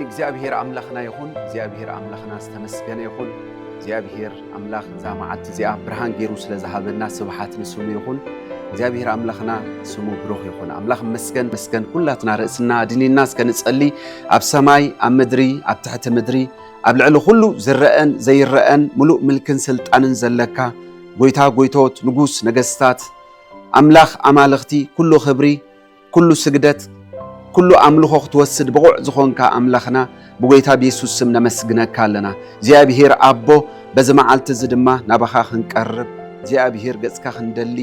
እግዚአብሔር አምላኽና ይሁን እግዚአብሔር አምላኽና ዝተመስገነ ይሁን እግዚአብሔር አምላኽ ዛማዓት እዚኣ ብርሃን ገይሩ ስለዝሃበና ስብሓት ንስሙ ይሁን እግዚአብሔር አምላኽና ስሙ ብሩኽ ይሁን አምላኽ መስገን ኩላትና ርእስና ድኒና እስከንጸሊ ኣብ ሰማይ ኣብ ምድሪ ኣብ ትሕቲ ምድሪ ኣብ ልዕሊ ኩሉ ዝረአን ዘይረአን ሙሉእ ምልክን ስልጣንን ዘለካ ጎይታ ጎይቶት ንጉስ ነገስታት አምላኽ አማልኽቲ ኩሉ ክብሪ ኩሉ ስግደት ኩሉ አምልኾ ክትወስድ ብቑዕ ዝኾንካ አምላኽና ብጎይታ ኢየሱስ ስም ነመስግነካ ኣለና እግዚአብሔር አቦ በዘመዓልቲ ዝድማ ናባኻ ክንቀርብ እግዚአብሔር ገጽካ ክንደሊ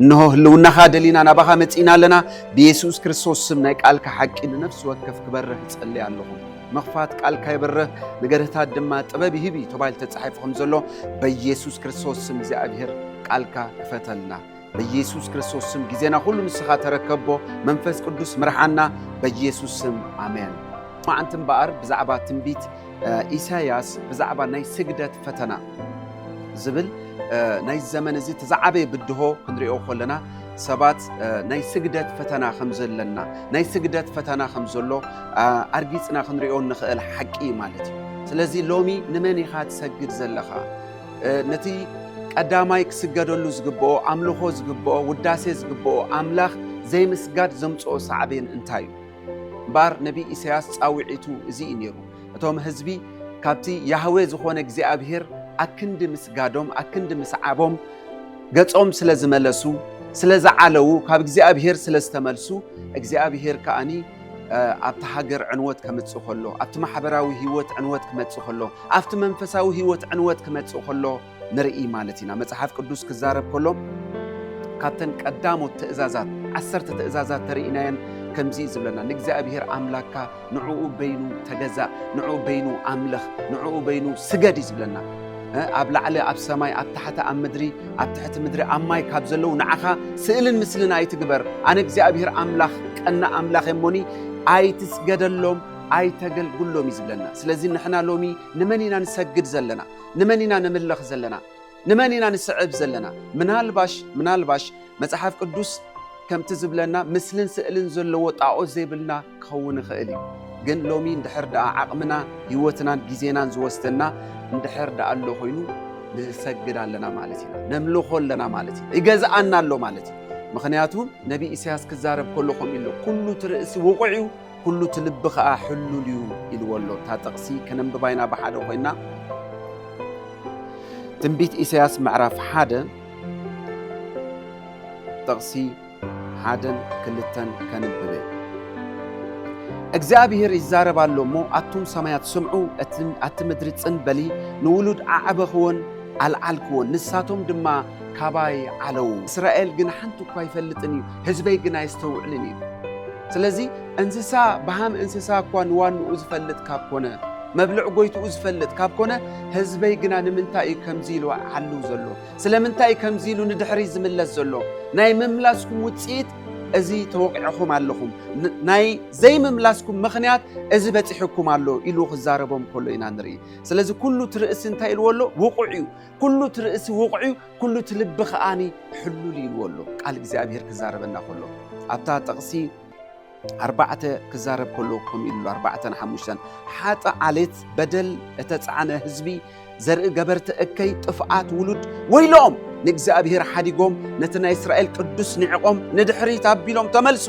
እንሆ ህልውናኻ ደሊና ናባኻ መጺና ኣለና በኢየሱስ ክርስቶስ ስም ናይ ቃልካ ሓቂ ንነፍስ ወከፍ ክበርህ ጸልይ ኣለኹ መኽፋት ቃልካ ይበርህ ነገርታት ድማ ጥበብ ይህቢ ተባይል ተጻሒፍኩም ዘሎ በኢየሱስ ክርስቶስ ስም እግዚአብሔር ቃልካ ክፈተልና በኢየሱስ ክርስቶስ ስም ጊዜና ሁሉ ንስኻ ተረከቦ መንፈስ ቅዱስ ምርሓና በኢየሱስ ስም አሜን ማዓንተን በአር ብዛዕባ ትንቢት ኢሳያስ ብዛዕባ ናይ ስግደት ፈተና ዝብል ናይ ዘመን እዚ ተዛዓበየ ብድሆ ክንሪኦ ከለና ሰባት ናይ ስግደት ፈተና ከምዘለና ናይ ስግደት ፈተና ከምዘሎ አርጊጽና ክንሪኦ ንኽእል ሓቂ ማለት እዩ ስለዚ ሎሚ ንመን ኢኻ ትሰግድ ዘለኻ ነቲ ቀዳማይ ክስገደሉ ዝግብኦ አምልኾ ዝግብኦ ውዳሴ ዝግብኦ አምላኽ ዘይምስጋድ ዘምጽኦ ሳዕቤን እንታይ ባር ነቢ ኢሳያስ ጻውዒቱ እዚ ነይሩ እቶም ህዝቢ ካብቲ ያህዌ ዝኾነ እግዚአብሔር አክንድ ምስጋዶም አክንድ ምስዓቦም ገጾም ስለዝመለሱ ስለዝዓለው ካብ እግዚአብሔር ስለዝተመልሱ እግዚአብሔር ከአኒ ኣብቲ ሃገር ዕንወት ከመጽእ ከሎ ኣብቲ ማሕበራዊ ህይወት ዕንወት ከመጽእ ከሎ ኣብቲ መንፈሳዊ ህይወት ዕንወት ከመጽእ ከሎ ንርኢ ማለት ኢና መጽሓፍ ቅዱስ ክዛረብ ከሎ ካብተን ቀዳሞት ትእዛዛት 10 ትእዛዛት ተርእናየን ከምዚ ዝብለና ንእግዚአብሔር አምላክካ ንዕኡ በይኑ ተገዛእ ንዕኡ በይኑ አምልኽ ንዕኡ በይኑ ስገድ ዝብለና ኣብ ላዕሊ ኣብ ሰማይ ኣብ ታሕቲ ኣብ ምድሪ ኣብ ትሕቲ ምድሪ ኣብ ማይ ካብ ዘለው ንዓኻ ስእልን ምስልን ኣይትግበር ኣነ እግዚአብሔር አምላኽ ቀና አምላኽ እሞኒ ኣይትስገደሎም ኣይተገልግሎም ይዝብለና ስለዚ ንሕና ሎሚ ንመን ኢና ንሰግድ ዘለና ንመን ኢና ንምልኽ ዘለና ንመን ኢና ንስዕብ ዘለና ምናልባሽ መጽሓፍ ቅዱስ ከምቲ ዝብለና ምስልን ስእልን ዘለዎ ጣዖት ዘይብልና ክኸውን ይኽእል እዩ ግን ሎሚ እንድሕር ደኣ ዓቕምና ህይወትናን ጊዜናን ዝወስደና እንድሕር ደኣ ኣሎ ኮይኑ ንሰግድ ኣለና ማለት ኢና ነምልኾ ኣለና ማለት እዩ ይገዝኣና ኣሎ ማለት እዩ ምክንያቱ ነቢ ኢሳያስ ክዛረብ ከሎ ከም ኢሉ ኩሉ ትርእሲ ውቁዕ ኩሉ ትልብ ከዓ ሕሉል እዩ ኢልወሎ ታጠቕሲ ከነንብባይና ብሓደ ኮይና ትንቢት ኢሳያስ ምዕራፍ 1 ጠቕሲ 1-2 ከንብበ እግዚአብሔር ይዛረብ ኣሎ እሞ ኣቱም ሰማያት ስምዑ ኣቲ ምድሪ ጽንበሊ ንውሉድ ኣዕበኽዎን ኣልዓልክዎን ንሳቶም ድማ ካባይ ዓለው እስራኤል ግን ሓንቲ እኳ ይፈልጥን እዩ ህዝበይ ግን ኣይስተውዕልን እዩ ስለዚ እንስሳ ብሃም እንስሳ እኳ ንዋንኡ ዝፈልጥ ካብ ኮነ መብልዕ ጎይትኡ ዝፈልጥ ካብ ኮነ ህዝበይ ግና ንምንታይ ከምዚ ኢሉ ዓሉ ዘሎ ስለምንታይ ከምዚ ኢሉ ንድሕሪ ዝምለስ ዘሎ ናይ ምምላስኩም ውጽኢት እዚ ተወቂዕኹም ኣለኹም ናይ ዘይምምላስኩም ምኽንያት እዚ በፂሕኩም ኣሎ ኢሉ ክዛረቦም ከሎ ኢና ንርኢ ስለዚ ኩሉ ትርእሲ እንታይ ኢልወሎ ውቁዕ እዩ ኩሉ ትርእሲ ውቁዕ እዩ ኩሉ ትልቢ ከኣኒ ሕሉል ኢልወሎ ቃል እግዚአብሔር ክዛረበና ከሎ ኣብታ ጠቕሲ 4 ክዛረብ ከሎ ከም ኢሉ 4-5 ሓጣ ዓሌት በደል እተጻዕነ ህዝቢ ዘርኢ ገበርቲ እከይ ጥፍኣት ውሉድ ወይሎም ንእግዚአብሔር ሓዲጎም ነቲ ናይ እስራኤል ቅዱስ ንዕቆም ንድሕሪት ኣቢሎም ተመልሱ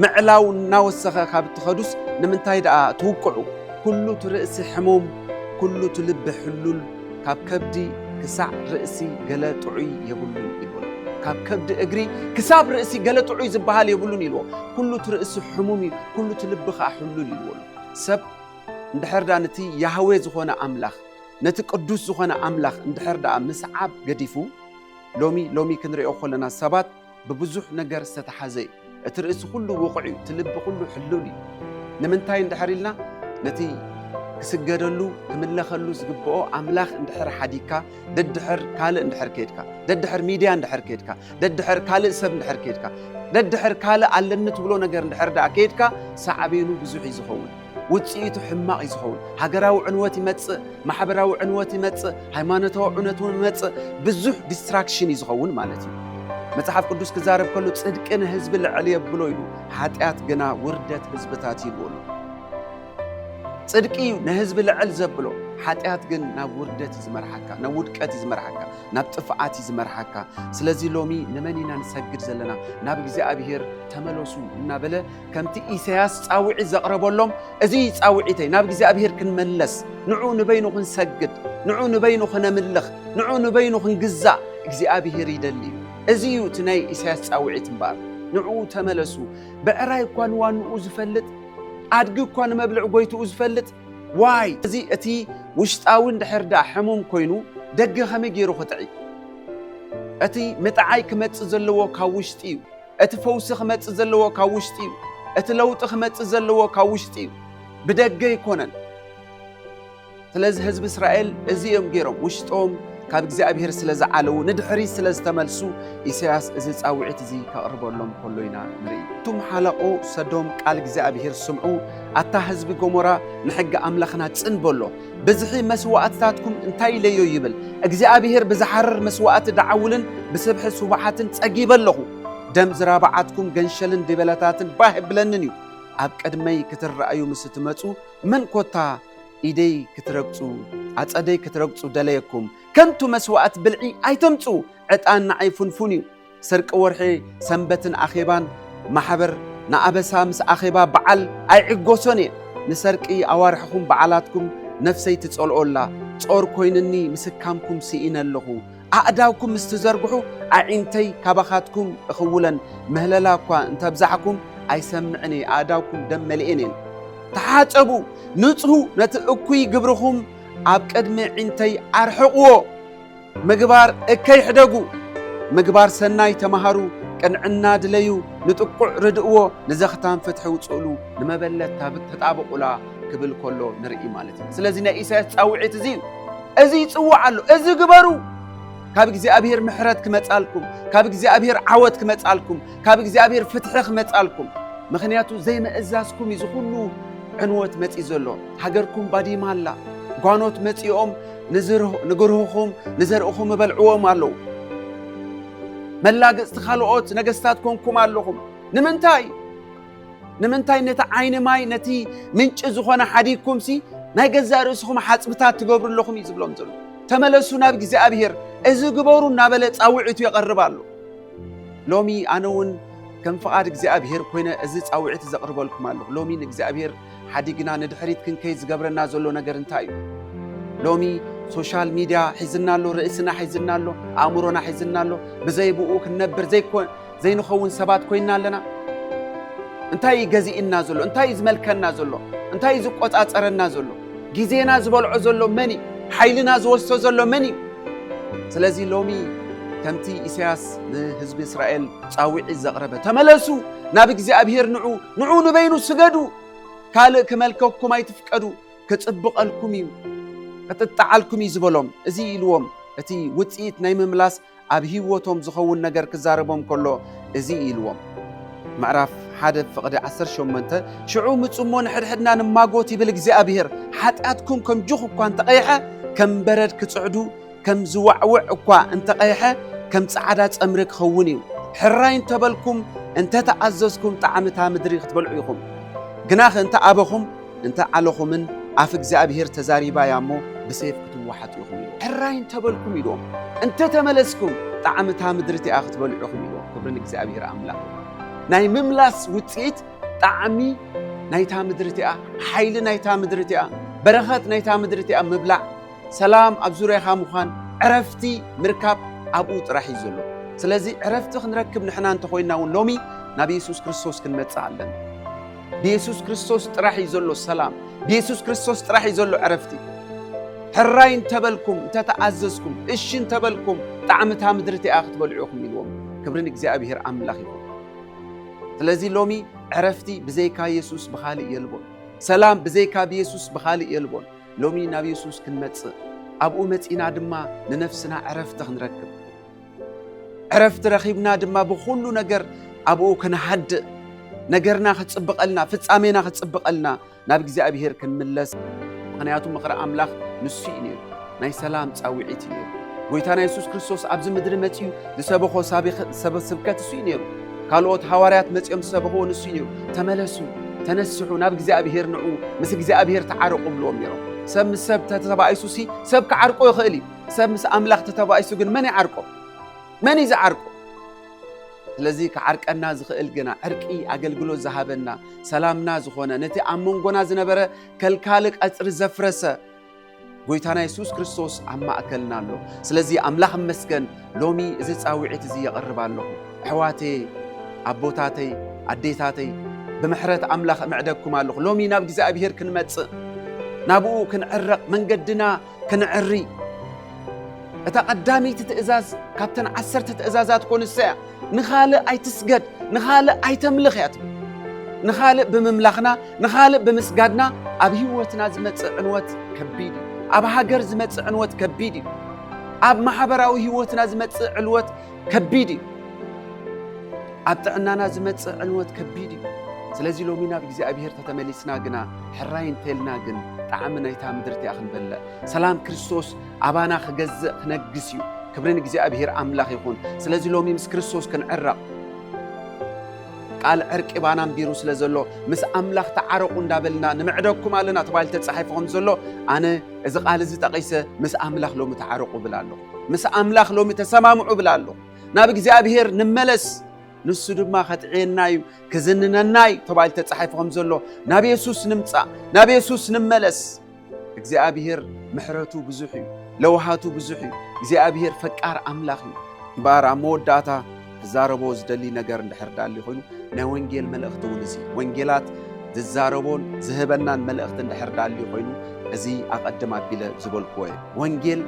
ምዕላው እናወሰኸ ካብ ትኸዱስ ንምንታይ ደኣ ትውቅዑ ኩሉ ትርእሲ ሕሙም ኩሉ ትልቢ ሕሉል ካብ ከብዲ ክሳዕ ርእሲ ገለ ጥዑይ የብሉን ይብሉ ካብ ከብዲ እግሪ ክሳብ ርእሲ ገለ ጥዑይ ዝበሃል የብሉን ይልዎ ኩሉ ትርእሲ ሕሙም ኩሉ ትልቢ ከዓ ሕሉል ይልዎ ሰብ እንድሕር ደኣ ነቲ ያህዌ ዝኾነ አምላኽ ነቲ ቅዱስ ዝኾነ አምላኽ እንድሕር ደኣ ምስዓብ ገዲፉ ሎሚ ክንሪኦ ከለና ሰባት ብብዙሕ ነገር ዝተሓዘ እቲ ርእሲ ኩሉ ውቁዕ እዩ ትልቢ ኩሉ ሕሉል እዩ ንምንታይ እንድሕር ኢልና ነቲ ክስገደሉ ክምለኸሉ ዝግብኦ አምላኽ እንድሕር ሓዲካ ደድሕር ካልእ እንድሕር ከይድካ ደድሕር ሚድያ እንድሕር ከይድካ ደድሕር ካልእ ሰብ እንድሕር ከይድካ ደድሕር ካልእ ኣለኒ ትብሎ ነገር እንድሕር ደኣ ከይድካ ሳዕቤኑ ብዙሕ እዩ ዝኸውን ውጽኢቱ ሕማቕ እዩ ዝኸውን ሃገራዊ ዕንወት ይመጽእ ማሕበራዊ ዕንወት ይመጽእ ሃይማኖታዊ ዕንወት ይመጽእ ብዙሕ ዲስትራክሽን እዩ ዝኸውን ማለት እዩ መጽሓፍ ቅዱስ ክዛረብ ከሎ ጽድቂ ንህዝቢ ልዕል የብሎ ኢሉ ሓጢኣት ግና ውርደት ህዝብታት ይልወሉ صدقي نهزب العل زبلو حاتيات جن نبوردت يزمرحكا نبودكات يزمرحكا نبطفعات يزمرحكا سلازي لومي نمنينا نسجد زلنا ناب እግዚአብሔር ተመለሱ እናበለ ከምቲ ኢሳያስ ጻውዒ ዘቅረበሎም እዚ ጻውዒተይ ናብ እግዚአብሔር ክንመለስ ንዑ ንበይኑ ክንሰግድ ንዑ ንበይኑ ክነምልኽ ንዑ ንበይኑ ክንግዛ እግዚአብሔር ይደሊ እዚዩ ትናይ ኢሳያስ ጻውዒት እምበር ንዑ ተመለሱ በዕራይ እንኳን ዋንኡ ዝፈልጥ አድግ እንኳን መብልዕ ጎይቱ ዝፈልጥ واي زي أتي وشتاون دحردا حموم كوينو دق خمي جيرو خطعي أتي متعاي كمت زلوا كاوشتيو أتي فوس خمت زلوا كاوشتيو أتي لوط خمت زلوا كاوشتيو بدق يكونن ثلاث حزب إسرائيل أزيهم جيرو وشتوم كاب እግዚአብሔር ስለዘዓለው ንድሕሪ ስለዝተመልሱ ኢሳያስ እዚ ጻውዒት እዚ ከቅርበሎም ከሎይና ንርኢ ቱም ሓለቆ ሰዶም ቃል እግዚአብሔር ስምዑ አታ ህዝቢ ጎሞራ ንሕጊ አምላኽና ጽንበሎ ብዝሒ መስዋዕትታትኩም እንታይ ለዮ ይብል እግዚአብሔር ብዝሓርር መስዋዕት ዳዓውልን ብስብሒ ሱባሓትን ጸጊበለኹ ደም ዝራባዓትኩም ገንሸልን ድበለታትን ባህ ብለንን እዩ ኣብ ቀድመይ ክትረአዩ ምስትመጹ መን ኮታ ኢደይ ክትረግጹ አጸደይ ክትረግጹ ደለየኩም كنتو مسوات بلعي اي تمصو عطان نعي فنفونيو سرق ورحي سنبتن اخيبان محبر نابسا مس اخيبا بعل اي عغوسوني نسرقي اوارحكم بعلاتكم نفسي تصلؤلا صور كوينني مسكامكم سيئنلخو اعداوكم مستزرغحو اعينتي كبخاتكم اخولن مهللاكوا انت بزحكم اي سمعني اعداوكم دم ملئنين تحاصبو نصحو نتاكوي غبرخم ኣብ ቀድሚ ዒንተይ ኣርሕቕዎ ምግባር እከይ ሕደጉ ምግባር ሰናይ ተማሃሩ ቅንዕና ድለዩ ንጥቁዕ ርድእዎ ንዘኽታን ፍትሒ ውፅእሉ ንመበለት ተጣበቁላ ክብል ከሎ ንርኢ ማለት እዩ ስለዚ ናይ ኢሳያስ ጻውዒት እዚ ይጽዋዕ ኣሎ እዚ ግበሩ ካብ እግዚአብሔር ምሕረት ክመጻልኩም ካብ እግዚአብሔር ዓወት ክመጻልኩም ካብ እግዚአብሔር ፍትሒ ክመጻልኩም ምክንያቱ ዘይመእዛዝኩም እዩ ዝኹሉ ዕንወት መጺ ዘሎ ሃገርኩም ባዲማላ ጓኖት መጺኦም ንግርሁኹም ንዘርእኹም በልዕዎም ኣለዉ መላግጽቲ ካልኦት ነገስታት ኮንኩም ኣለኹም ንምንታይ ነቲ ዓይኒ ማይ ነቲ ምንጭ ዝኾነ ሓዲግኩም ሲ ናይ ገዛ ርእስኹም ሓጽብታት ትገብሩለኹም እዩ ዝብሎም ዘሎ ተመለሱ ናብ እግዚአብሔር እዚ ግበሩ እናበለ ጻውዒቱ የቐርብ ኣሎ ሎሚ ኣነ እውን ከም ፍቓድ እግዚአብሔር ኮይነ እዚ ጻውዒት ዘቕርበልኩም ኣለኹ ሎሚ ንእግዚአብሔር ሓዲግና ንድሕሪት ክንከይ ዝገብረና ዘሎ ነገር እንታይ እዩ ሎሚ ሶሻል ሚዲያ ሒዝናሎ ርእስና ሒዝናሎ ኣእምሮና ሒዝናሎ ብዘይብኡ ክንነብር ዘይንኸውን ሰባት ኮይና ኣለና እንታይ ገዚእና ዘሎ እንታይ ዝመልከና ዘሎ እንታይ ዝቆጻጸረና ዘሎ ጊዜና ዝበልዖ ዘሎ መን ሓይልና ዝወስቶ ዘሎ መን ስለዚ ሎሚ ከምቲ ኢሳያስ ንህዝቢ እስራኤል ጻውዒት ዘቕረበ ተመለሱ ናብ እግዚአብሔር ንዑ ንበይኑ ስገዱ ካልእ ክመልከኩም ኣይትፍቀዱ ክጽብቐልኩም እዩ ከተጣዓልኩም ይዝበሎም እዚ ኢልዎም እቲ ውጽኢት ናይ ምምላስ ኣብ ህይወቶም ዝኸውን ነገር ክዛረቦም ከሎ እዚ ኢልዎም ምዕራፍ 1 ፍቕዲ 18 ሽዑ ምጽሞ ንሕድሕድና ንማጎት ይብል እግዚአብሔር ሓጢአትኩም ከም ጁኽ እኳ እንተቐይሐ ከም በረድ ክጽዕዱ ከም ዝዋዕውዕ እኳ እንተቐይሐ ከም ጻዕዳ ጸምሪ ክኸውን እዩ ሕራይ እንተበልኩም እንተተኣዘዝኩም ጣዕምታ ምድሪ ክትበልዑ ኢኹም ግናኽ እንተ ኣበኹም እንተ ዓለኹምን ኣፍ እግዚአብሔር ተዛሪባያሞ ብሰይፍ ክትዋሓጡ ኢኹም ሕራይ እንተበልኩም ኢሎም እንተ ተመለስኩም ጣዕምታ ምድሪ እቲኣ ክትበልዑ ኢኹም ኢሎም ክብርን እግዚአብሔር ኣምላኽ ናይ ምምላስ ውጽኢት ጣዕሚ ናይታ ምድሪ እቲኣ ሓይሊ ናይታ ምድሪ እቲኣ በረኸት ናይታ ምድሪ እቲኣ ምብላዕ ሰላም ኣብ ዙርያኻ ምዃን ዕረፍቲ ምርካብ ኣብኡ ጥራሕ እዩ ዘሎ ስለዚ ዕረፍቲ ክንረክብ ንሕና እንተኾይና እውን ሎሚ ናብ ኢየሱስ ክርስቶስ ክንመጽእ ኣለና بيسوس كريستوس طرح يزلو السلام بيسوس كريستوس طرح يزلو عرفتي حراين تبلكم تتعززكم إشين تبلكم طعمتها مدرتي آخت بلعوكم يلوم كبرن እግዚአብሔር አምላኽ ይሁን ስለዚህ ሎሚ عرفتي بزيكا يسوس بخالق يلبون سلام بزيكا بيسوس بخالق يلبون لومي ናብ ኢየሱስ ክንመጽእ ኣብኡ መጺና ድማ ንነፍስና عرفت ክንረክብ عرفت ረኺብና ድማ በኩሉ ነገር ኣብኡ ክንሃድእ ነገርና ክጽብቀልና ፍጻሜና ክጽብቀልና ናብ እግዚአብሔር ክንምለስ ምክንያቱም ምኽረ አምላኽ ንሱ እዩ ናይ ሰላም ጻውዒት እዩ ጎይታና ኢየሱስ ክርስቶስ ኣብዚ ምድሪ መጽኡ ዝሰበኾ ስብከት እሱ እዩ ካልኦት ሐዋርያት መጽኦም ዝሰበኾ ንሱ እዩ ተመለሱ ተነስሑ ናብ እግዚአብሔር ንዑ ምስ እግዚአብሔር ተዓረቁ ብሎም ነይሮም ሰብ ምስ ሰብ ተተባይሱ ሰብ ከዓርቆ ይኽእል እዩ ሰብ ምስ ኣምላኽ ተተባይሱ ግን መን ይዓርቆ መን እዩ ዝዓርቆ ስለዚ ከዓርቀና ዝኽእል ግና ዕርቂ ኣገልግሎት ዝሃበና ሰላምና ዝኾነ ነቲ ኣብ መንጎና ዝነበረ ከልካል ቀፅሪ ዘፍረሰ ጎይታና ኢየሱስ ክርስቶስ ኣብ ማእከልና ኣሎ ስለዚ ኣምላኽ መስገን ሎሚ እዚ ጻውዒት እዚ የቕርብ ኣለኹ ኣሕዋተይ ኣቦታተይ ኣዴታተይ ብምሕረት ኣምላኽ እምዕደኩም ኣለኹ ሎሚ ናብ እግዚኣብሔር ክንመጽእ ናብኡ ክንዕረቕ መንገድና ክንዕሪ እታ ቀዳሚት ትእዛዝ ካብተን 10 ትእዛዛት ኮንሰያ ንኻልእ ኣይትስገድ ንኻልእ ኣይተምልኽ እያ ትብል ንኻልእ ብምምላኽና ንኻልእ ብምስጋድና ኣብ ህይወትና ዝመጽእ ዕንወት ከቢድ እዩ ኣብ ሃገር ዝመጽእ ዕንወት ከቢድ እዩ ኣብ ማሕበራዊ ህይወትና ዝመጽእ ዕልወት ከቢድ እዩ ኣብ ጥዕናና ዝመጽእ ዕንወት ከቢድ እዩ ስለዚ ሎሚ ናብ እግዚኣብሔር ተተመሊስና ግና ሕራይ እንተልና ግን ጣዕሚ ናይታ ምድርቲ ክንበልዕ ሰላም ክርስቶስ ኣባና ክገዝእ ክነግስ እዩ ክብሪ ንእግዚአብሔር ኣምላኽ ይኹን ስለዚ ሎሚ ምስ ክርስቶስ ክንዕረቕ ቃል ዕርቂ ባና እምቢሩ ስለ ዘሎ ምስ ኣምላኽ ተዓረቁ እንዳበልና ንምዕደኩም ኣለና ተባሂሉ ተጻሒፍኩም ዘሎ ኣነ እዚ ቃል እዚ ጠቂሰ ምስ ኣምላኽ ሎሚ ተዓረቁ ብላ ኣለኹ ምስ ኣምላኽ ሎሚ ተሰማምዑ ብላ ኣለኹ ናብ እግዚአብሔር ንመለስ ንሱ ድማ ከጥዕየና እዩ ክዝንነና እዩ ተባሂሉ ተጻሒፍኩም ዘሎ ናብ ኢየሱስ ንምጻእ ናብ ኢየሱስ ንመለስ እግዚአብሔር ምሕረቱ ብዙሕ እዩ ለውሃቱ ብዙሕ እዩ እግዚአብሔር ፈቃር ኣምላኽ እዩ ባር ኣብ መወዳእታ ዝዛረቦ ዝደሊ ነገር እንድሕር ዳሊ ኮይኑ ናይ ወንጌል መልእኽቲ እውን እዚ ወንጌላት ዝዛረቦን ዝህበናን መልእኽቲ እንድሕር ዳሊ ኮይኑ እዚ ኣቐድም ኣቢለ ዝበልክዎ እየ ወንጌል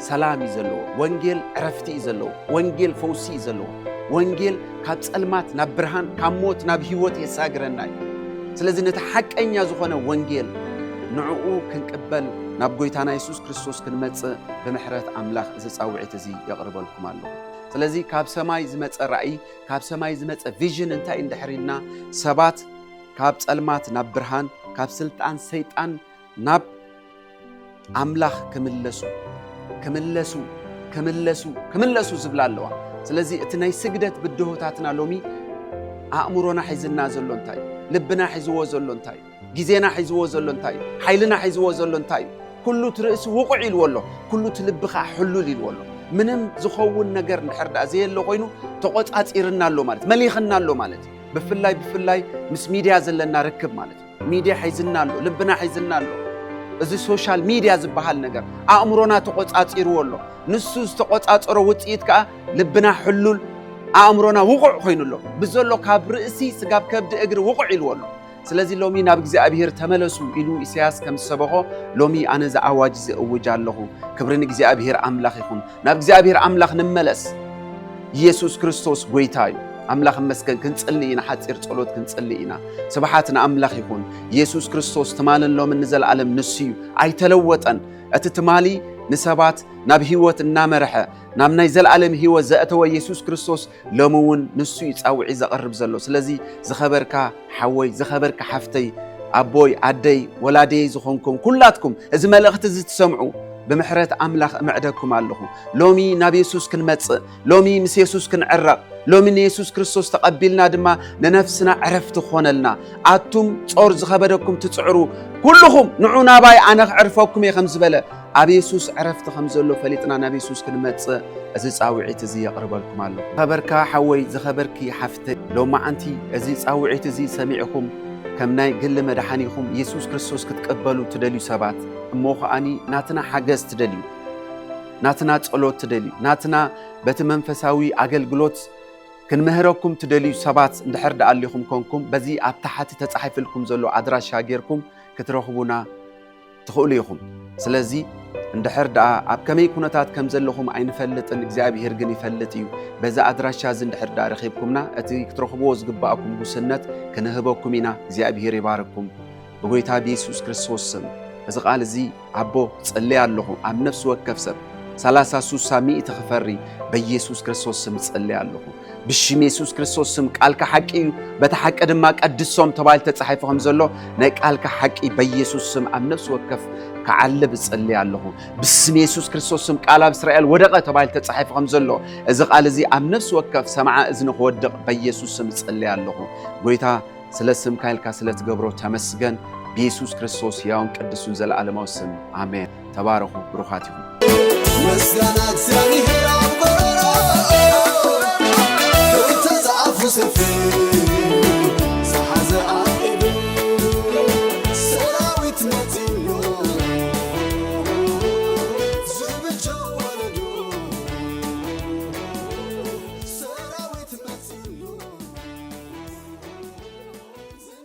ሰላም እዩ ዘለዎ ወንጌል ዕረፍቲ እዩ ዘለዎ ወንጌል ፈውሲ እዩ ዘለዎ ወንጌል ካብ ጸልማት ናብ ብርሃን ካብ ሞት ናብ ህይወት የሳግረና እዩ ስለዚ ነቲ ሓቀኛ ዝኾነ ወንጌል ንዕኡ ክንቅበል ናብ ጎይታና ኢየሱስ ክርስቶስ ክንመጽእ ብምሕረት ኣምላኽ እዚ ጻውዒት እዚ የቕርበልኩም ኣለኹ ስለዚ ካብ ሰማይ ዝመጸ ራእይ ካብ ሰማይ ዝመጸ ቪዥን እንታይ እንድሕሪልና ሰባት ካብ ጸልማት ናብ ብርሃን ካብ ስልጣን ሰይጣን ናብ ኣምላኽ ክምለሱ ዝብላ ኣለዋ ስለዚ እቲ ናይ ስግደት ብድሆታትና ሎሚ ኣእምሮና ሒዝና ዘሎ እንታይ ልብና ሒዝዎ ዘሎ እንታይ ጊዜና ሒዝዎ ዘሎ እንታይ ሓይልና ሒዝዎ ዘሎ እንታይ ኩሉ ትርእሲ ውቁዕ ኢልዎ ኣሎ ኩሉ ትልብኻ ሕሉል ኢልዎ ኣሎ ምንም ዝኸውን ነገር እንድሕር ዳ ዘየሎ ኮይኑ ተቆጻጺርና ኣሎ ማለት መሊኽና ኣሎ ማለት ብፍላይ ምስ ሚድያ ዘለና ርክብ ማለት ሚድያ ሒዝና ኣሎ ልብና ሒዝና ኣሎ እዚ ሶሻል ሚድያ ዝበሃል ነገር ኣእምሮና ተቆጻጺርዎ ኣሎ ንሱ ዝተቆጻጸሮ ውጽኢት ከዓ ልብና ሕሉል ኣእምሮና ውቁዕ ኮይኑሎ ብዘሎ ካብ ርእሲ ስጋብ ከብዲ እግሪ ውቁዕ ኢልዎ ኣሎ ስለዚ ሎሚ ናብ እግዚአብሔር ተመለሱ ኢሉ ኢሳያስ ከም ሰበኾ ሎሚ ኣነ ዝኣዋጅ ዝእውጅ ኣለኹ ክብሪ ንእግዚአብሔር ኣምላኽ ይኹን ናብ እግዚአብሔር ኣምላኽ ንመለስ ኢየሱስ ክርስቶስ ጎይታ እዩ ኣምላኽ መስገን ክንጽሊ ኢና ሓጺር ጸሎት ክንጽሊ ኢና ስብሓት ንኣምላኽ ይኹን ኢየሱስ ክርስቶስ ትማልን ሎሚ ንዘለዓለም ንሱ እዩ ኣይተለወጠን እቲ ትማሊ ንሰባት ናብ ህይወት እናመርሐ ናብ ናይ ዘለዓለም ህይወት ዘእተወ ኢየሱስ ክርስቶስ ሎሚ እውን ንሱ እዩ ጻውዒ ዘቕርብ ዘሎ ስለዚ ዝኸበርካ ሓወይ ዝኸበርካ ሓፍተይ ኣቦይ ኣደይ ወላደይ ዝኾንኩም ኩላትኩም እዚ መልእኽቲ እዚ ትሰምዑ ብምሕረት ኣምላኽ እምዕደኩም ኣለኹ ሎሚ ናብ ኢየሱስ ክንመጽእ ሎሚ ምስ ኢየሱስ ክንዕረቕ ሎሚ ንኢየሱስ ክርስቶስ ተቐቢልና ድማ ንነፍስና ዕረፍቲ ኾነልና ኣቱም ጾር ዝኸበደኩም ትጽዕሩ ኩልኹም ንዑ ናባይ ኣነ ክዕርፈኩም እየ ከም ዝበለ ኣብ ኢየሱስ ዕረፍቲ ከም ዘሎ ፈሊጥና ናብ ኢየሱስ ክንመጽእ እዚ ጻውዒት እዚ የቕርበልኩም ኣለኹ ኸበርካ ሓወይ ዝኸበርኪ ሓፍተይ ሎማዓንቲ እዚ ጻውዒት እዚ ሰሚዕኹም ከም ናይ ግሊ መድሓኒኹም ኢየሱስ ክርስቶስ ክትቀበሉ ትደልዩ ሰባት እሞ ኸኣኒ ናትና ሓገዝ ትደልዩ ናትና ጸሎት ትደልዩ ናትና በቲ መንፈሳዊ ኣገልግሎት ክንምህረኩም ትደልዩ ሰባት እንድሕር ደኣሊኹም ኮንኩም በዚ ኣብ ታሕቲ ተጻሒፍልኩም ዘሎ ኣድራሻ ጌርኩም ክትረኽቡና ትኽእሉ ኢኹም ስለዚ እንድሕር ደኣ ኣብ ከመይ ኩነታት ከም ዘለኹም ኣይንፈልጥን እግዚአብሔር ግን ይፈልጥ እዩ በዛ ኣድራሻ እዚ እንድሕር ደኣ ረኺብኩምና እቲ ክትረኽብዎ ዝግባኣኩም ውስነት ክንህበኩም ኢና እግዚአብሔር ይባረኩም ብጎይታ ብኢየሱስ ክርስቶስ ስም እዚ ቃል እዚ ኣቦ ጸልይ ኣለኹ ኣብ ነፍሲ ወከፍ ሰብ 30 ክፈሪ በኢየሱስ ክርስቶስ ስም ጸልይ ኣለኹ ብሽም ኢየሱስ ክርስቶስ ስም ቃልካ ሓቂ እዩ በታ ሓቂ ድማ ቀድሶም ተባሂሉ ተጻሒፉ ከም ዘሎ ናይ ቃልካ ሓቂ በኢየሱስ ስም ኣብ ነፍሲ ወከፍ ከዓልብ ጸልይ ኣለኹ ብስም ኢየሱስ ክርስቶስ ስም ቃል ኣብ እስራኤል ወደቀ ተባሂሉ ተጻሒፉ ከም ዘሎ እዚ ቃል እዚ ኣብ ነፍሲ ወከፍ ሰማዓ እዝኒ ክወድቕ በኢየሱስ ስም ጸልይ ኣለኹ ጎይታ ስለ ስምካ ኢልካ ስለ ትገብሮ ተመስገን በኢየሱስ ክርስቶስ ያውን ቅዱሱን ዘለዓለማዊ ስም አሜን። ተባረኹ። ብሩኻት ይሁኑ። ምስጋና እግዚአብሔር አብ ጎሮሮ ተዛፉ ሰፊ